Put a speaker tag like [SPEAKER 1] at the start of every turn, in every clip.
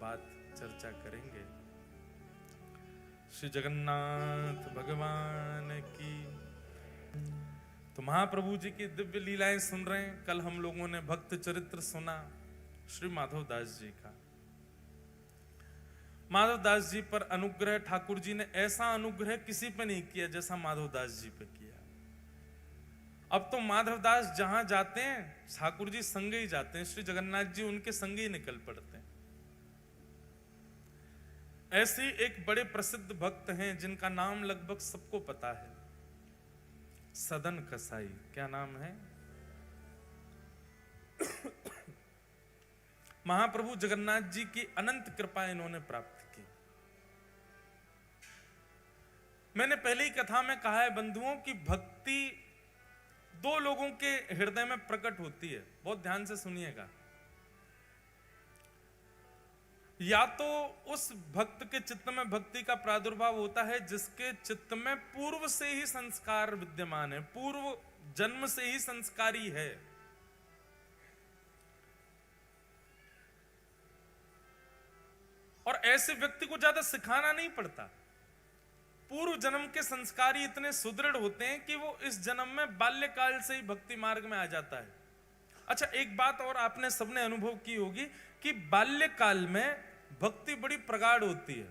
[SPEAKER 1] बात चर्चा करेंगे। श्री जगन्नाथ भगवान की। तो महाप्रभु जी की दिव्य लीलाएं सुन रहे हैं। कल हम लोगों ने भक्त चरित्र सुना श्री माधव दास जी का। माधव दास जी पर अनुग्रह ठाकुर जी ने ऐसा अनुग्रह किसी पे नहीं किया जैसा माधव दास जी पे किया। अब तो माधव दास जहां जाते हैं ठाकुर जी संग ही जाते हैं, श्री जगन्नाथ जी उनके संग ही निकल पड़ते हैं। ऐसे एक बड़े प्रसिद्ध भक्त हैं जिनका नाम लगभग सबको पता है, सदन कसाई। क्या नाम है? महाप्रभु जगन्नाथ जी की अनंत कृपा इन्होंने प्राप्त की। मैंने पहली कथा में कहा है बंधुओं की भक्ति दो लोगों के हृदय में प्रकट होती है। बहुत ध्यान से सुनिएगा। या तो उस भक्त के चित्त में भक्ति का प्रादुर्भाव होता है जिसके चित्त में पूर्व से ही संस्कार विद्यमान है, पूर्व जन्म से ही संस्कारी है। और ऐसे व्यक्ति को ज्यादा सिखाना नहीं पड़ता। पूर्व जन्म के संस्कारी इतने सुदृढ़ होते हैं कि वो इस जन्म में बाल्यकाल से ही भक्ति मार्ग में आ जाता है। अच्छा, एक बात और आपने सबने अनुभव की होगी कि बाल्यकाल में भक्ति बड़ी प्रगाढ़ होती है।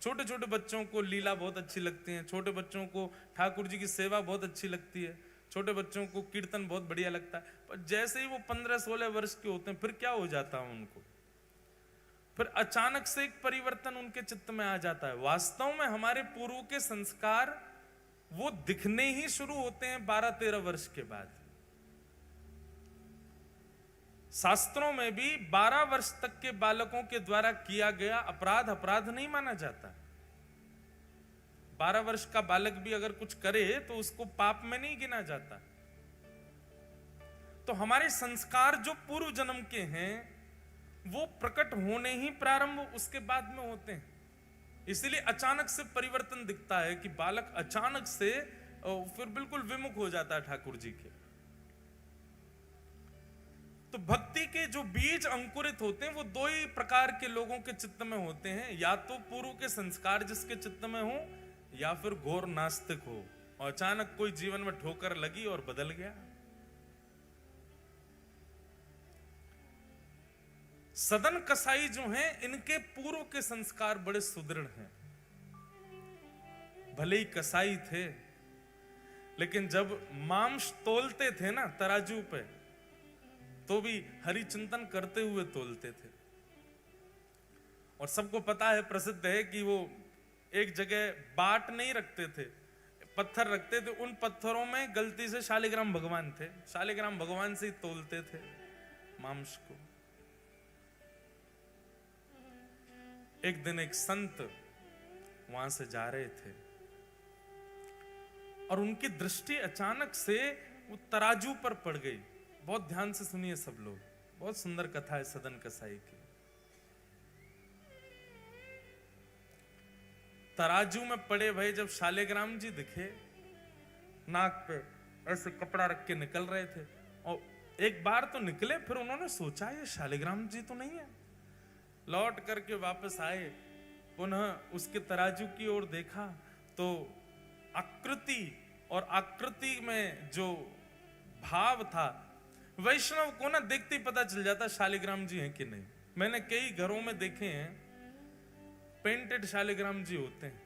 [SPEAKER 1] छोटे छोटे बच्चों को लीला बहुत अच्छी लगती है, छोटे बच्चों को ठाकुर जी की सेवा बहुत अच्छी लगती है, छोटे बच्चों को कीर्तन बहुत बढ़िया लगता है। पर जैसे ही वो 15-16 वर्ष के होते हैं फिर क्या हो जाता है उनको, फिर अचानक से एक परिवर्तन उनके चित्त में आ जाता है। वास्तव में हमारे पूर्व के संस्कार वो दिखने ही शुरू होते हैं 12-13 वर्ष के बाद। शास्त्रों में भी 12 वर्ष तक के बालकों के द्वारा किया गया अपराध अपराध नहीं माना जाता। 12 वर्ष का बालक भी अगर कुछ करे तो उसको पाप में नहीं गिना जाता। तो हमारे संस्कार जो पूर्व जन्म के हैं वो प्रकट होने ही प्रारंभ उसके बाद में होते हैं। इसलिए अचानक से परिवर्तन दिखता है कि बालक अचानक से फिर बिल्कुल विमुख हो जाता है ठाकुर जी के। तो भक्ति के जो बीज अंकुरित होते हैं वो दो ही प्रकार के लोगों के चित्त में होते हैं, या तो पूर्व के संस्कार जिसके चित्त में हो, या फिर घोर नास्तिक हो और अचानक कोई जीवन में ठोकर लगी और बदल गया। सदन कसाई जो हैं इनके पूर्व के संस्कार बड़े सुदृढ़ हैं। भले ही कसाई थे लेकिन जब मांस तोलते थे ना तराजू पे तो भी हरि चिंतन करते हुए तोलते थे। और सबको पता है, प्रसिद्ध है कि वो एक जगह बाट नहीं रखते थे, पत्थर रखते थे। उन पत्थरों में गलती से शालिग्राम भगवान थे, शालिग्राम भगवान से ही तोलते थे मांस को। एक दिन एक संत वहां से जा रहे थे और उनकी दृष्टि अचानक से वो तराजू पर पड़ गई। बहुत ध्यान से सुनिए सब लोग, बहुत सुंदर कथा है सदन कसाई की। तराजू में पड़े भाई जब शालिग्राम जी दिखे, नाक पे ऐसे कपड़ा रख के निकल रहे थे और एक बार तो निकले, फिर उन्होंने सोचा ये शालिग्राम जी तो नहीं है। लौट करके वापस आए, पुनः उसके तराजू की ओर देखा तो आकृति और आकृति में जो भाव था, वैष्णव को ना देखते ही पता चल जाता शालिग्राम जी हैं कि नहीं। मैंने कई घरों में देखे हैं पेंटेड शालिग्राम जी होते हैं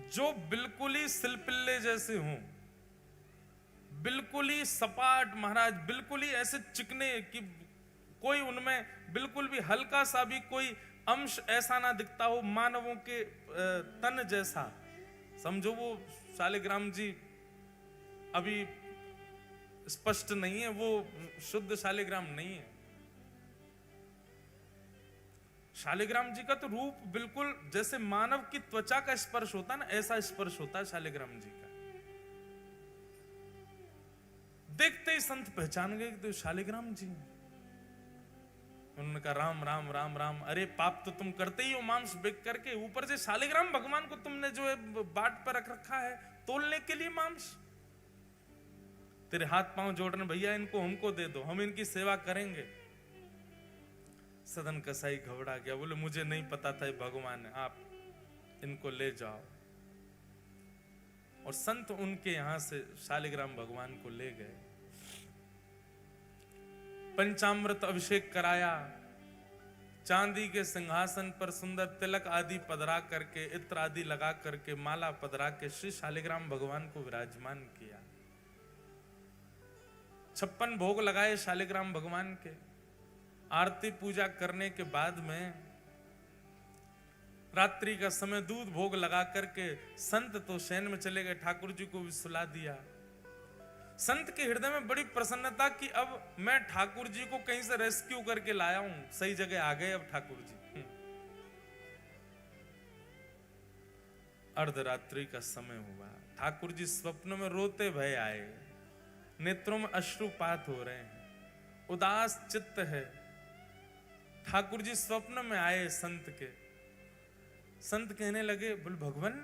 [SPEAKER 1] जो बिल्कुल ही सिलपिल्ले जैसे हों, बिल्कुल ही सपाट महाराज, बिल्कुल ही ऐसे चिकने कि कोई उनमें बिल्कुल भी हल्का सा भी कोई अंश ऐसा ना दिखता हो मानवों के तन जैसा। समझो वो शालिग्राम जी अभी स्पष्ट नहीं है, वो शुद्ध शालिग्राम नहीं है। शालिग्राम जी का तो रूप बिल्कुल जैसे मानव की त्वचा का स्पर्श होता है ना, ऐसा स्पर्श होता है शालिग्राम जी का। देखते ही संत पहचान गए कि तो शालिग्राम जी। उन्होंने कहा राम राम राम राम। अरे पाप तो तुम करते ही हो मांस बेच करके, ऊपर से शालिग्राम भगवान को तुमने जो है बाट पर रख रखा है तोलने के लिए मांस। तेरे हाथ पांव जोड़ रहे भैया, इनको हमको दे दो, हम इनकी सेवा करेंगे। सदन कसाई घबरा गया, बोले मुझे नहीं पता था ये भगवान है, आप इनको ले जाओ। और संत उनके यहां से शालिग्राम भगवान को ले गए, पंचामृत अभिषेक कराया, चांदी के सिंहासन पर सुंदर तिलक आदि पधरा करके, इत्र आदि लगा करके, माला पधरा के श्री शालिग्राम भगवान को विराजमान किया। 56 भोग लगाए शालिग्राम भगवान के। आरती पूजा करने के बाद में रात्रि का समय दूध भोग लगा करके संत तो शयन में चले गए, ठाकुर जी को भी सुला दिया। संत के हृदय में बड़ी प्रसन्नता कि अब मैं ठाकुर जी को कहीं से रेस्क्यू करके लाया हूं, सही जगह आ गए अब ठाकुर जी। अर्धरात्रि का समय हुआ, ठाकुर जी स्वप्न में रोते भय आए, नेत्रों में अश्रुपात हो रहे हैं, उदास चित्त है। ठाकुर जी स्वप्न में आए संत के। संत कहने लगे, बोल भगवान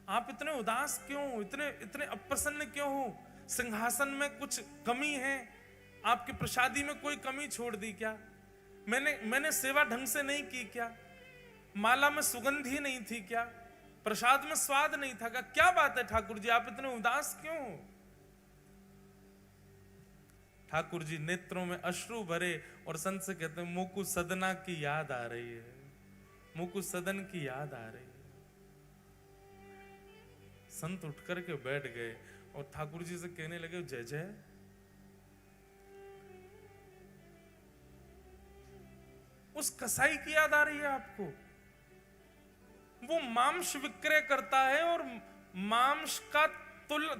[SPEAKER 1] आप इतने उदास क्यों, इतने इतने अप्रसन्न क्यों हो? सिंहासन में कुछ कमी है? आपकी प्रसादी में कोई कमी छोड़ दी क्या? मैंने सेवा ढंग से नहीं की क्या? माला में सुगंध ही नहीं थी क्या? प्रसाद में स्वाद नहीं था क्या? क्या बात है ठाकुर जी, आप इतने उदास क्यों हो? ठाकुर जी नेत्रों में अश्रु भरे और संत से कहते हैं, मुकु सदना की याद आ रही है, मुकु सदन की याद आ रही है। संत उठ करके बैठ गए और ठाकुर जी से कहने लगे, जय जय। उस कसाई की याद आ रही है आपको? वो मांस विक्रय करता है और मांस का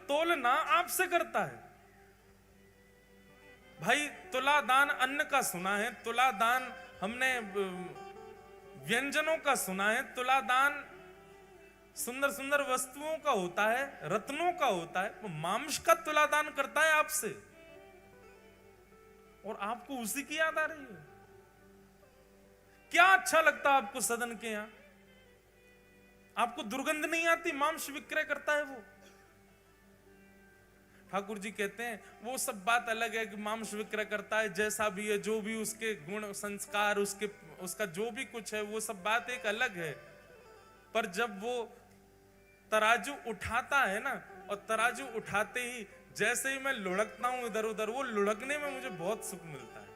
[SPEAKER 1] तोलना आपसे करता है। भाई तुलादान अन्न का सुना है, तुलादान हमने व्यंजनों का सुना है, तुलादान सुंदर सुंदर वस्तुओं का होता है, रत्नों का होता है। वो मांस का तुलादान करता है आपसे और आपको उसी की याद आ रही है। क्या अच्छा लगता है आपको सदन के यहां? आपको दुर्गंध नहीं आती? मांस विक्रय करता है वो। ठाकुर जी कहते हैं वो सब बात अलग है कि मांस विक्रय करता है, जैसा भी है, जो भी उसके गुण संस्कार, उसका जो भी कुछ है, वो सब बात एक अलग है। पर जब वो तराजू उठाता है ना, और तराजू उठाते ही जैसे ही मैं लुढ़कता हूं इधर उधर, वो लुढ़कने में मुझे बहुत सुख मिलता है।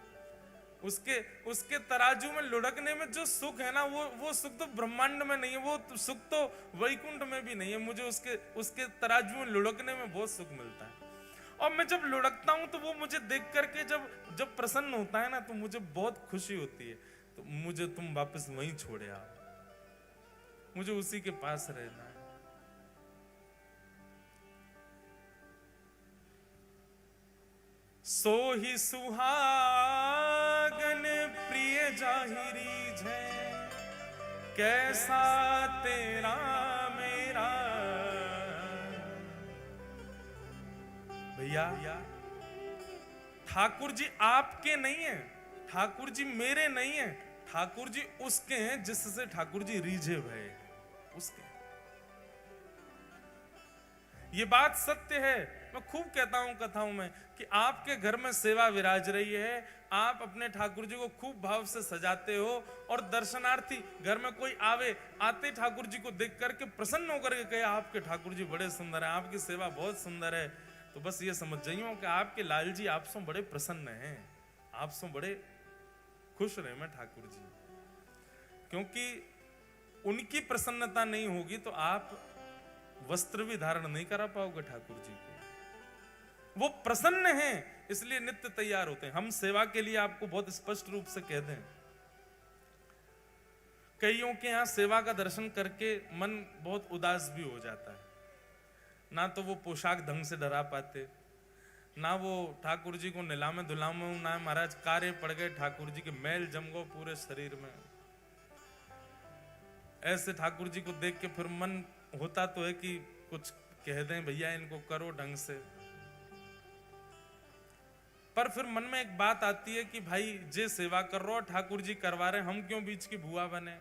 [SPEAKER 1] उसके तराजू में लुढ़कने में जो सुख है ना, वो सुख तो ब्रह्मांड में नहीं है, वो सुख तो वैकुंठ में भी नहीं है। मुझे उसके तराजू में लुढ़कने में बहुत सुख मिलता है। और मैं जब लुढ़कता हूं तो वो मुझे देख करके जब प्रसन्न होता है ना, तो मुझे बहुत खुशी होती है। तो मुझे तुम वापस वहीं छोड़े आओ, मुझे उसी के पास रहना है। सो ही सुहागन प्रिय जाहिरी जय, कैसा तेरा मेरा। भैया ठाकुर जी आपके नहीं है, ठाकुर जी मेरे नहीं है, ठाकुर जी उसके हैं जिससे ठाकुर जी रीझे भय, उसके। ये बात सत्य है। मैं खूब कहता हूं कथाओं में कि आपके घर में सेवा विराज रही है, आप अपने ठाकुर जी को खूब भाव से सजाते हो, और दर्शनार्थी घर में कोई आते ठाकुर जी को देख करके प्रसन्न होकर के कहे, आपके ठाकुर जी बड़े सुंदर हैं, आपकी सेवा बहुत सुंदर है। तो बस ये समझ जाइए कि आपके लाल जी आपसे बड़े प्रसन्न हैं, आपसे बड़े खुश रहे मैं ठाकुर जी। क्योंकि उनकी प्रसन्नता नहीं होगी तो आप वस्त्र भी धारण नहीं करा पाओगे ठाकुर जी को। वो प्रसन्न हैं, इसलिए नित्य तैयार होते हैं। हम सेवा के लिए आपको बहुत स्पष्ट रूप से कह दें, कईयों के यहां सेवा का दर्शन करके मन बहुत उदास भी हो जाता है। ना तो वो पोशाक ढंग से डरा पाते, ना वो ठाकुर जी को नीलामे दुलामे, ना महाराज कार्य पड़ गए, ठाकुर जी के मैल जम गो पूरे शरीर में। ऐसे ठाकुर जी को देख के फिर मन होता तो है कि कुछ कह दें, भैया इनको करो ढंग से। पर फिर मन में एक बात आती है कि भाई जे सेवा कर रहे हो ठाकुर जी करवा रहे, हम क्यों बीच की भुआ बने?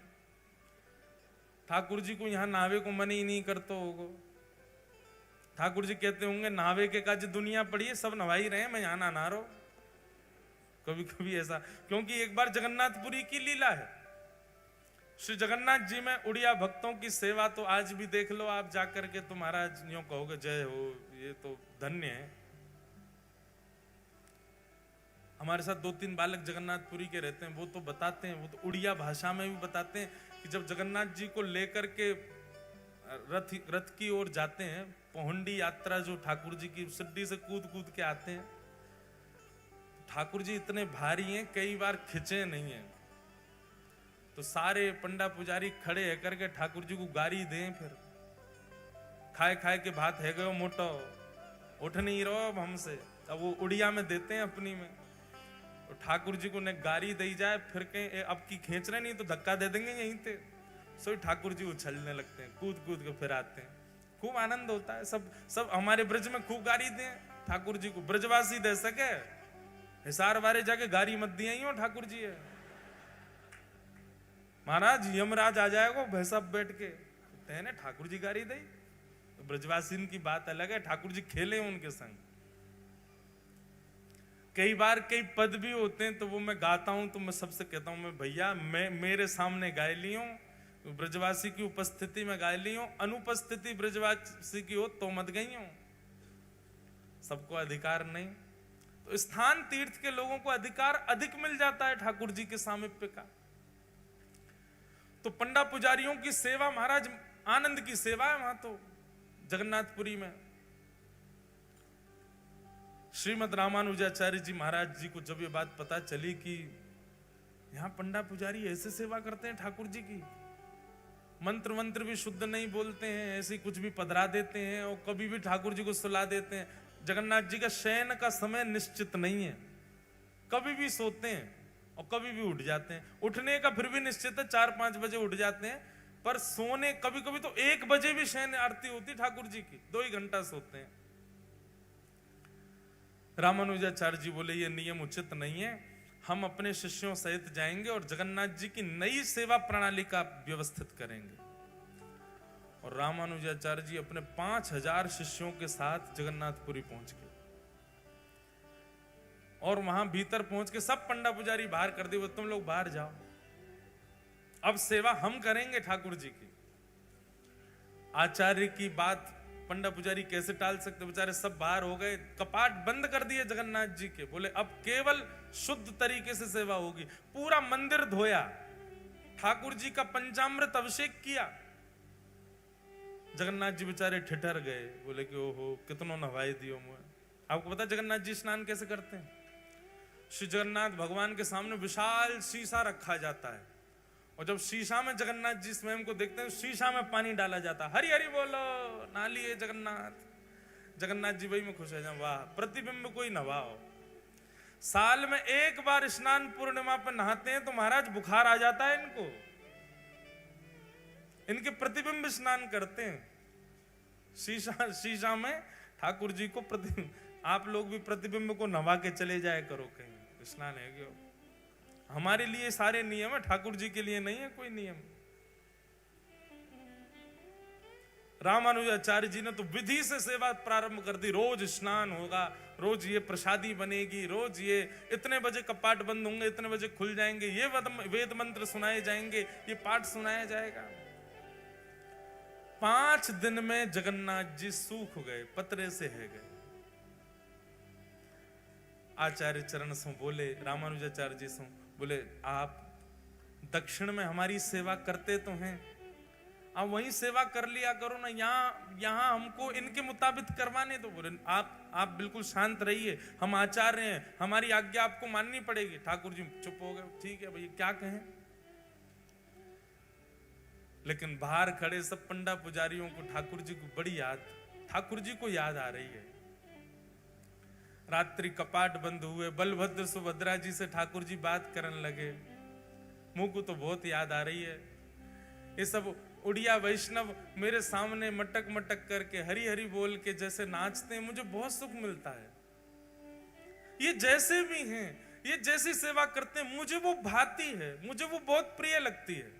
[SPEAKER 1] ठाकुर जी को यहां नावे को मन ही नहीं करते होगो। ठाकुर जी कहते होंगे नावे के काज दुनिया पड़ी है, सब नवाई रहे, मैं यहां ना रहो। कभी कभी ऐसा, क्योंकि एक बार जगन्नाथपुरी की लीला है, श्री जगन्नाथ जी में उड़िया भक्तों की सेवा तो आज भी देख लो आप जाकर के, तो महाराज यूं कहोगे जय हो, ये तो धन्य है। हमारे साथ 2-3 बालक जगन्नाथपुरी के रहते हैं, वो तो बताते हैं, वो तो उड़िया भाषा में भी बताते हैं कि जब जगन्नाथ जी को लेकर के रथ की ओर जाते हैं, पहुंडी यात्रा जो ठाकुर जी की, सिड्डी से कूद कूद के आते हैं, ठाकुर जी इतने भारी हैं कई बार खिंचे नहीं हैं, तो सारे पंडा पुजारी खड़े है करके ठाकुर जी को गारी दें, फिर खाए खाए के भात है गयो मोटो, उठ नहीं रहो अब हमसे, अब वो उड़िया में देते हैं अपनी में, तो ठाकुर जी को ने गारी दी जाए, फिर कहीं अब की खींच रहे नहीं तो धक्का दे देंगे यहीं पे, सो ठाकुर जी उछलने लगते हैं, कूद कूद के फिर आते हैं, खूब आनंद होता है। सब हमारे ब्रज में खूब गारी दें ठाकुर जी को, ब्रजवासी दे सके, हिसार वाले जाके गारी मत दिए ही हो ठाकुर जी है, महाराज यमराज आ जाएगा भैंसा बैठ के, कहने ठाकुर जी गारी दे, तो ब्रजवासी की बात अलग है, ठाकुर जी खेले उनके संग। कई बार कई पद भी होते हैं तो वो मैं गाता हूं, तो मैं सबसे कहता हूं, मैं भैया मैं मेरे सामने गाय ली हूं, ब्रजवासी की उपस्थिति में गाय ली हूं, अनुपस्थिति ब्रजवासी की हो तो मत गई हूं, सबको अधिकार नहीं। तो स्थान तीर्थ के लोगों को अधिकार अधिक मिल जाता है ठाकुर जी के सामीप्य का। तो पंडा पुजारियों की सेवा महाराज आनंद की सेवा है वहां तो जगन्नाथपुरी में। श्रीमद रामानुजाचार्य जी महाराज जी को जब ये बात पता चली कि यहां पंडा पुजारी ऐसे सेवा करते हैं ठाकुर जी की, मंत्र मंत्र भी शुद्ध नहीं बोलते हैं, ऐसे कुछ भी पधरा देते हैं और कभी भी ठाकुर जी को सुला देते हैं। जगन्नाथ जी का शयन का समय निश्चित नहीं है, कभी भी सोते हैं और कभी भी उठ जाते हैं, उठने का फिर भी निश्चित है 4-5 बजे उठ जाते हैं, पर सोने कभी कभी तो 1 बजे भी शयन आरती होती ठाकुर जी की, 2 ही घंटा सोते हैं। रामानुजाचार्य जी बोले ये नियम उचित नहीं है, हम अपने शिष्यों सहित जाएंगे और जगन्नाथ जी की नई सेवा प्रणाली का व्यवस्थित करेंगे। और रामानुजाचार्य जी अपने 5000 शिष्यों के साथ जगन्नाथपुरी पहुंच गए और वहां भीतर पहुंच के सब पंडा पुजारी बाहर कर दिए, तुम लोग बाहर जाओ, अब सेवा हम करेंगे ठाकुर जी की। आचार्य की बात पंडा पुजारी कैसे टाल सकते, बेचारे सब बाहर हो गए, कपाट बंद कर दिए जगन्नाथ जी के, बोले अब केवल शुद्ध तरीके से सेवा होगी। पूरा मंदिर धोया, ठाकुर जी का पंचामृत अभिषेक किया। जगन्नाथ जी बेचारे ठिठर गए, बोले कि ओहो कितनों नवाई दियो मुझे। आपको पता जगन्नाथ जी स्नान कैसे करते हैं? श्री जगन्नाथ भगवान के सामने विशाल शीशा रखा जाता है और जब शीशा में जगन्नाथ जी स्वयं को देखते हैं, शीशा में पानी डाला जाता है, हरि हरि बोलो, नालिए जगन्नाथ। जगन्नाथ जी वही में खुश है, वाह प्रतिबिंब कोई नवाओ। साल में 1 बार स्नान पूर्णिमा पर नहाते हैं तो महाराज बुखार आ जाता है इनको, इनके प्रतिबिंब स्नान करते हैं शीशा में ठाकुर जी को प्रतिबिंब। आप लोग भी प्रतिबिंब को नवा के चले जाए करो कहीं, स्नान है क्यों? हमारे लिए सारे नियम है, ठाकुर जी के लिए नहीं है कोई नियम। रामानुजाचार्य जी ने तो विधि से सेवा प्रारंभ कर दी, रोज स्नान होगा, रोज ये प्रसादी बनेगी, रोज ये इतने बजे कपाट बंद होंगे, इतने बजे खुल जाएंगे, ये वेद मंत्र सुनाए जाएंगे, ये पाठ सुनाया जाएगा। 5 दिन में जगन्नाथ जी सूख गए, पतरे से है गए। आचार्य चरण सो बोले, रामानुजाचार्य जी सो बोले, आप दक्षिण में हमारी सेवा करते तो हैं, आप वहीं सेवा कर लिया करो ना, यहाँ हमको इनके मुताबिक करवाने। तो बोले आप बिल्कुल शांत रहिए, हम आचार्य हैं, हमारी आज्ञा आपको माननी पड़ेगी। ठाकुर जी चुप हो गए, ठीक है भैया क्या कहें। लेकिन बाहर खड़े सब पंडा पुजारियों को ठाकुर जी को बड़ी ठाकुर जी को याद आ रही है। रात्रि कपाट बंद हुए, बलभद्र सुभद्रा जी से ठाकुर जी बात करने लगे, मुंह को तो बहुत याद आ रही है। ये सब उड़िया वैष्णव मेरे सामने मटक मटक करके हरी हरी बोल के जैसे नाचते हैं, मुझे बहुत सुख मिलता है। ये जैसे भी हैं, ये जैसी सेवा करते हैं, मुझे वो भाती है, मुझे वो बहुत प्रिय लगती है।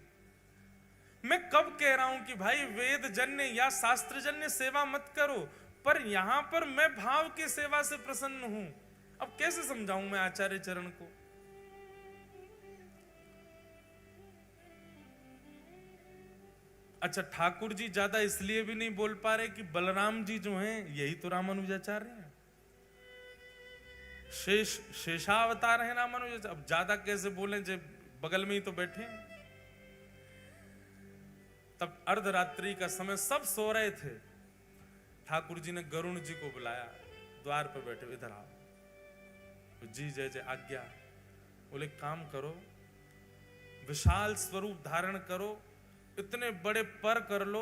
[SPEAKER 1] मैं कब कह रहा हूं कि भाई वेद जन्य या शास्त्र जन्य सेवा मत करो, पर यहां पर मैं भाव की सेवा से प्रसन्न हूं। अब कैसे समझाऊं मैं आचार्य चरण को? अच्छा, ठाकुर जी ज्यादा इसलिए भी नहीं बोल पा रहे कि बलराम जी जो हैं यही तो रामानुजाचार्य हैं, शेषावतार है रामानुजाचार्य। अब ज्यादा कैसे बोले जब बगल में ही तो बैठे हैं। तब अर्धरात्रि का समय, सब सो रहे थे। ठाकुर जी ने गरुण जी को बुलाया, द्वार पर बैठे, इधर आओ। तो जी जय जय आज्ञा। बोले काम करो, विशाल स्वरूप धारण करो, इतने बड़े पर कर लो,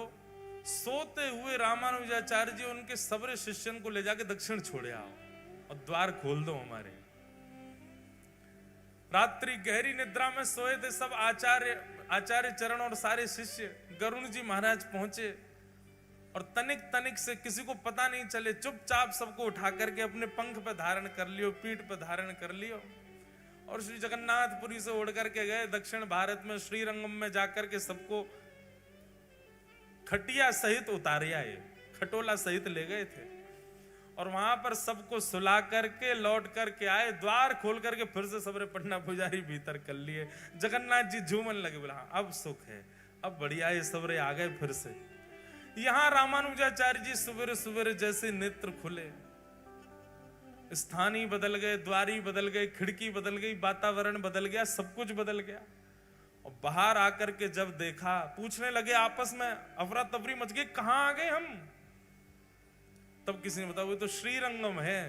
[SPEAKER 1] सोते हुए रामानुजाचार्य जी उनके सबरे शिष्यन को ले जाके दक्षिण छोड़े आओ और द्वार खोल दो हमारे। रात्रि गहरी निद्रा में सोए थे सब आचार्य चरण और सारे शिष्य। गरुण जी महाराज पहुंचे और तनिक तनिक से किसी को पता नहीं चले, चुपचाप सबको उठा करके अपने पंख पर धारण कर लियो, पीठ पर धारण कर लियो और श्री जगन्नाथपुरी से उड़ करके गए दक्षिण भारत में। श्रीरंगम में जाकर के सबको खटिया सहित उतारिया, खटोला सहित ले गए थे और वहां पर सबको सुला करके लौट करके आए। द्वार खोल करके फिर से सबरे पटना पुजारी भीतर कर लिए। जगन्नाथ जी झूमन लगे, बोला अब सुख है, अब बढ़िया ये सबरे आ गए फिर से। यहां रामानुजाचार्य जी सवेरे सवेरे जैसे नेत्र खुले, स्थान ही बदल गए, द्वार ही बदल गए, खिड़की बदल गई, वातावरण बदल गया, सब कुछ बदल गया। और बाहर आकर के जब देखा, पूछने लगे आपस में, अफरा तफरी मच गई, कहां आ गए हम? तब किसी ने बताया वो तो श्रीरंगम है।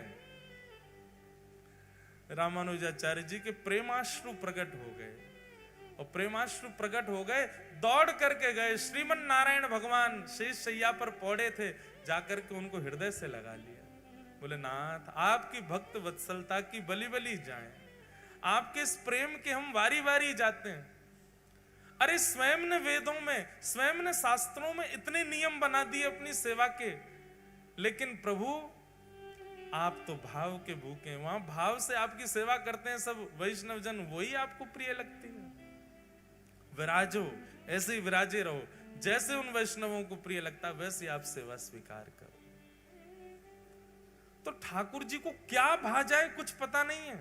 [SPEAKER 1] रामानुजाचार्य जी के प्रेमाश्रु प्रकट हो गए और प्रेमाश्रु प्रकट हो गए, दौड़ करके गए। श्रीमन नारायण भगवान शेष शैया पर पौड़े थे, जाकर के उनको हृदय से लगा लिया। बोले नाथ, आपकी भक्त वत्सलता की बलि बलि जाएं, आपके इस प्रेम के हम वारी वारी जाते हैं। अरे स्वयं ने वेदों में, स्वयं ने शास्त्रों में इतने नियम बना दिए अपनी सेवा के, लेकिन प्रभु आप तो भाव के भूखे हैं। वहां भाव से आपकी सेवा करते हैं सब वैष्णव जन, वही आपको प्रिय लगती है। विराजो, ऐसे ही विराजे रहो, जैसे उन वैष्णवों को प्रिय लगता है वैसे आप सेवा स्वीकार करो। तो ठाकुर जी को क्या भा जाए कुछ पता नहीं है।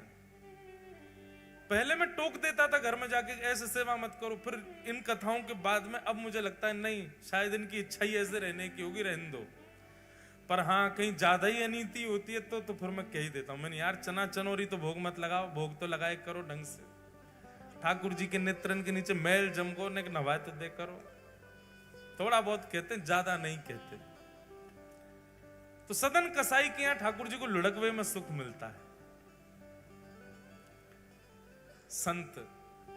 [SPEAKER 1] पहले मैं टोक देता था घर में जाके ऐसे सेवा मत करो, फिर इन कथाओं के बाद में अब मुझे लगता है नहीं, शायद इनकी इच्छा ही ऐसे रहने की होगी, रहने दो। पर हाँ, कहीं ज्यादा ही अनीति होती है तो फिर मैं कह ही देता हूं, मैंने यार चना चनोरी तो भोग मत लगाओ, भोग तो लगाए करो ढंग से। ठाकुर जी के नेत्रन के नीचे मैल जमको ने नवाए तो दे करो। थोड़ा बहुत कहते हैं, ज्यादा नहीं कहते। तो सदन कसाई के यहां ठाकुर जी को लुढ़कवे में सुख मिलता है। संत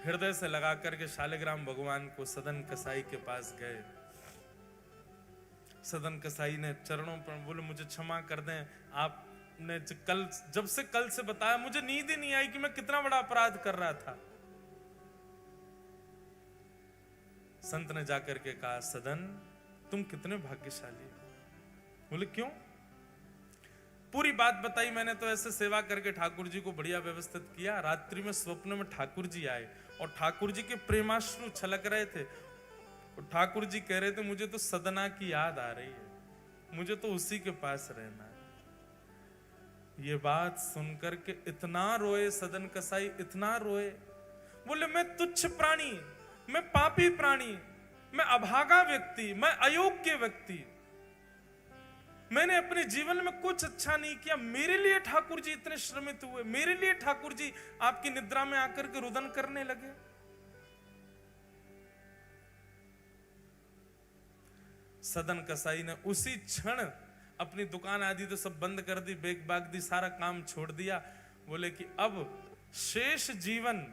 [SPEAKER 1] हृदय से लगा करके शालिग्राम भगवान को सदन कसाई के पास गए। सदन कसाई ने चरणों पर बोले मुझे क्षमा कर दें, आपने जब से कल से बताया मुझे नींद ही नहीं आई कि मैं कितना बड़ा अपराध कर रहा था। संत ने जाकर के कहा, सदन तुम कितने भाग्यशाली हो। बोले क्यों? पूरी बात बताई मैंने। तो ऐसे सेवा करके ठाकुर जी को बढ़िया व्यवस्थित किया। रात्रि में स्वप्न में ठाकुर जी आए और ठाकुर जी के प्रेमाश्रु छलक रहे थे। और ठाकुर जी कह रहे थे मुझे तो सदना की याद आ रही है, मुझे तो उसी के पास रहना है। ये बात सुनकर के इतना रोए सदन कसाई, इतना रोए। बोले मैं तुच्छ प्राणी, मैं पापी प्राणी, मैं अभागा व्यक्ति, मैं अयोग्य व्यक्ति, मैंने अपने जीवन में कुछ अच्छा नहीं किया। मेरे लिए ठाकुर जी इतने श्रमित हुए, मेरे लिए ठाकुर जी आपकी निद्रा में आकर के रुदन करने लगे। सदन कसाई ने उसी क्षण अपनी दुकान आदि तो सब बंद कर दी, बेग बाग दी, सारा काम छोड़ दिया। बोले कि अब शेष जीवन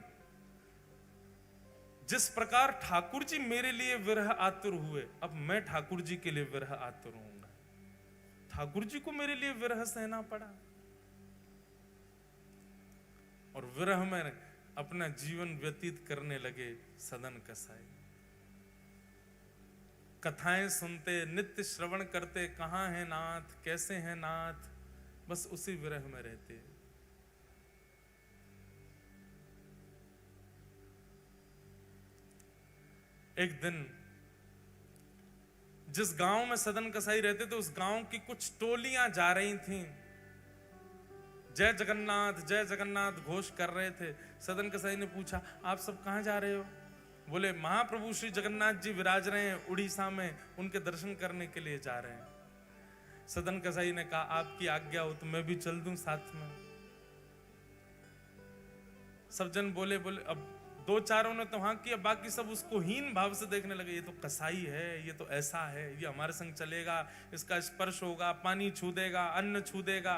[SPEAKER 1] जिस प्रकार ठाकुर जी मेरे लिए विरह आतुर हुए, अब मैं ठाकुर जी के लिए विरह आतुर हूंगा। ठाकुर जी को मेरे लिए विरह सहना पड़ा और विरह में अपना जीवन व्यतीत करने लगे सदन कसाई। कथाएं सुनते, नित्य श्रवण करते, कहां है नाथ, कैसे हैं नाथ, बस उसी विरह में रहते। एक दिन जिस गांव में सदन कसाई रहते थे उस गांव की कुछ टोलियां जा रही थीं जय जगन्नाथ घोष कर रहे थे। सदन कसाई ने पूछा, आप सब कहाँ जा रहे हो? बोले, महाप्रभु श्री जगन्नाथ जी विराज रहे हैं उड़ीसा में, उनके दर्शन करने के लिए जा रहे हैं। सदन कसाई ने कहा, आपकी आज्ञा हो तो मैं भी चल दूं साथ में। सब जन बोले अब दो चारों ने तो हाँ किया, बाकी सब उसको हीन भाव से देखने लगे। ये तो कसाई है, ये तो ऐसा है, ये हमारे संग चलेगा, इसका स्पर्श होगा, पानी छू देगा, अन्न छू देगा,